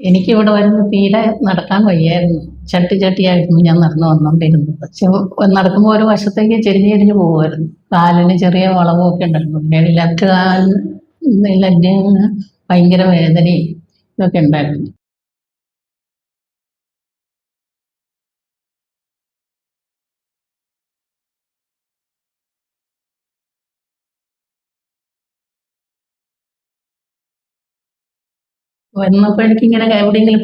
എനിക്കിവിടെ വരുന്ന തീരെ നടക്കാൻ വയ്യായിരുന്നു. ചട്ടിയായിരുന്നു ഞാൻ നടന്നു വന്നോണ്ടിരുന്നത്. പക്ഷെ നടക്കുമ്പോൾ ഒരു വശത്തേക്ക് ചെരിഞ്ഞ് പോകുമായിരുന്നു. കാലിന് ചെറിയ വളവും ഒക്കെ ഉണ്ടായിരുന്നു. പിന്നെ ലെഫ്റ്റ് ലെഗിന് ഭയങ്കര വേദനയും ഇതൊക്കെ ഉണ്ടായിരുന്നു. വന്നപ്പോൾ എനിക്കിങ്ങനെ എവിടെയെങ്കിലും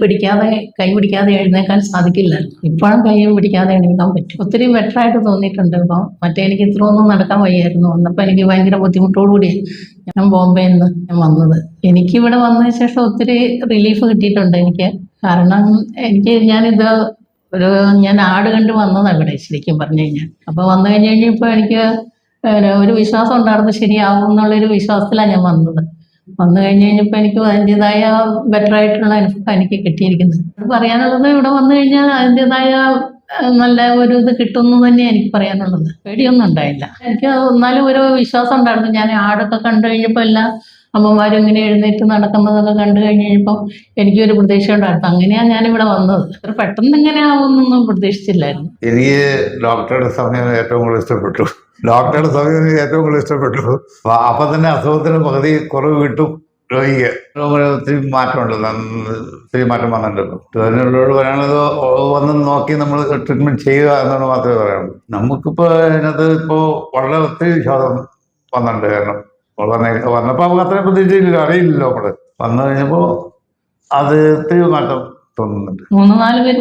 കൈ പിടിക്കാതെ എഴുന്നേക്കാൻ സാധിക്കില്ലായിരുന്നു. ഇപ്പോഴും കൈയും പിടിക്കാതെ എഴുന്നേക്കാൻ പറ്റും. ഒത്തിരി ബെറ്ററായിട്ട് തോന്നിയിട്ടുണ്ട് ഇപ്പം. മറ്റേ എനിക്ക് ഇത്രയൊന്നും നടക്കാൻ വയ്യായിരുന്നു. വന്നപ്പോൾ എനിക്ക് ഭയങ്കര ബുദ്ധിമുട്ടോടുകൂടി ഞാൻ ബോംബെയിൽ നിന്ന് ഞാൻ വന്നത്. എനിക്കിവിടെ വന്നതിന് ശേഷം ഒത്തിരി റിലീഫ് കിട്ടിയിട്ടുണ്ട് എനിക്ക്. കാരണം ഞാൻ ആട് കണ്ട് വന്നതാണ് ഇവിടെ ശരിക്കും പറഞ്ഞു കഴിഞ്ഞാൽ. അപ്പോൾ വന്നു കഴിഞ്ഞപ്പോൾ എനിക്ക് ഒരു വിശ്വാസം ഉണ്ടായിരുന്നു ശരിയാവും എന്നുള്ളൊരു വിശ്വാസത്തിലാണ് ഞാൻ വന്നത്. വന്നു കഴിഞ്ഞപ്പോൾ എനിക്ക് അതിൻ്റെതായ ബെറ്ററായിട്ടുള്ള അനുഭവം എനിക്ക് കിട്ടിയിരിക്കുന്നത്. പറയാനുള്ളത് ഇവിടെ വന്നു കഴിഞ്ഞാൽ അതിൻ്റെതായ നല്ല ഒരു ഇത് കിട്ടുമെന്ന് തന്നെയാണ് എനിക്ക് പറയാനുള്ളത്. പേടിയൊന്നും ഉണ്ടായില്ല. എനിക്ക് എന്നാലും ഒരു വിശ്വാസം ഉണ്ടായിരുന്നു. ഞാൻ ആടൊക്കെ കണ്ടു കഴിഞ്ഞപ്പോൾ എല്ലാ അമ്മമാരും ഇങ്ങനെ എഴുന്നേറ്റ് നടക്കുന്നതൊക്കെ കണ്ടു കഴിഞ്ഞപ്പോൾ എനിക്കൊരു പ്രതീക്ഷ ഉണ്ടായിരുന്നു. അങ്ങനെയാണ് ഞാനിവിടെ വന്നത്. അത്ര പെട്ടെന്ന് ഇങ്ങനെ ആവുമെന്നൊന്നും പ്രതീക്ഷിച്ചില്ലായിരുന്നു. എനിക്ക് ഡോക്ടറുടെ സമയം ഏറ്റവും കൂടുതൽ ഇഷ്ടപ്പെട്ടു. അപ്പൊ തന്നെ അസുഖത്തിന് പകുതി കുറവ് കിട്ടും. രോഗിക്ക് ഒത്തിരി മാറ്റമുണ്ട്, ഒത്തിരി മാറ്റം വന്നിട്ടുണ്ട്. അതിനുള്ളവരോട് പറയാനുള്ളത് വന്ന് നോക്കി നമ്മൾ ട്രീറ്റ്മെന്റ് ചെയ്യുക എന്നാണ് മാത്രമേ പറയാനുള്ളൂ. നമുക്കിപ്പോ അതിനകത്ത് വളരെ ഒത്തിരി വിശ്വാസം വന്നിട്ടുണ്ട്. കാരണം വന്നപ്പോൾ നമുക്ക് അത്രയും പ്രതീക്ഷയില്ലല്ലോ, അറിയില്ലല്ലോ. നമ്മള് വന്നു കഴിഞ്ഞപ്പോ അത് ഒത്തിരി മാറ്റം തോന്നുന്നുണ്ട്. 3-4 പേര്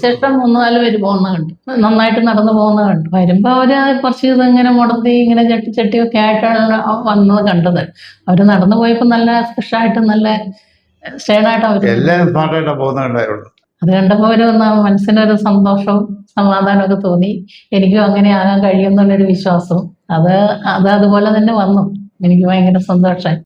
ശേഷം 3-4 പേര് പോകുന്ന കണ്ടു. നന്നായിട്ട് നടന്നു പോകുന്ന കണ്ടു. വരുമ്പോ അവര് കുറച്ച് ഇങ്ങനെ മുടത്തി ഇങ്ങനെ ചട്ടിയൊക്കെ ആയിട്ടാണ് വന്നത് കണ്ടത്. അവര് നടന്നു പോയപ്പോ നല്ല ഫ്രഷായിട്ട് നല്ല സ്റ്റേണായിട്ട് അവര് എല്ലാവരും സ്മാർട്ടായിട്ടാണ് പോകുന്നുണ്ടായിരുന്നു. അത് കണ്ടപ്പോ ഒരു മനസ്സിനൊരു സന്തോഷവും സമാധാനമൊക്കെ തോന്നി. എനിക്കും അങ്ങനെ ആകാൻ കഴിയുമെന്നുള്ളൊരു വിശ്വാസവും അതുപോലെ തന്നെ വന്നു. എനിക്ക് ഭയങ്കര സന്തോഷമായി.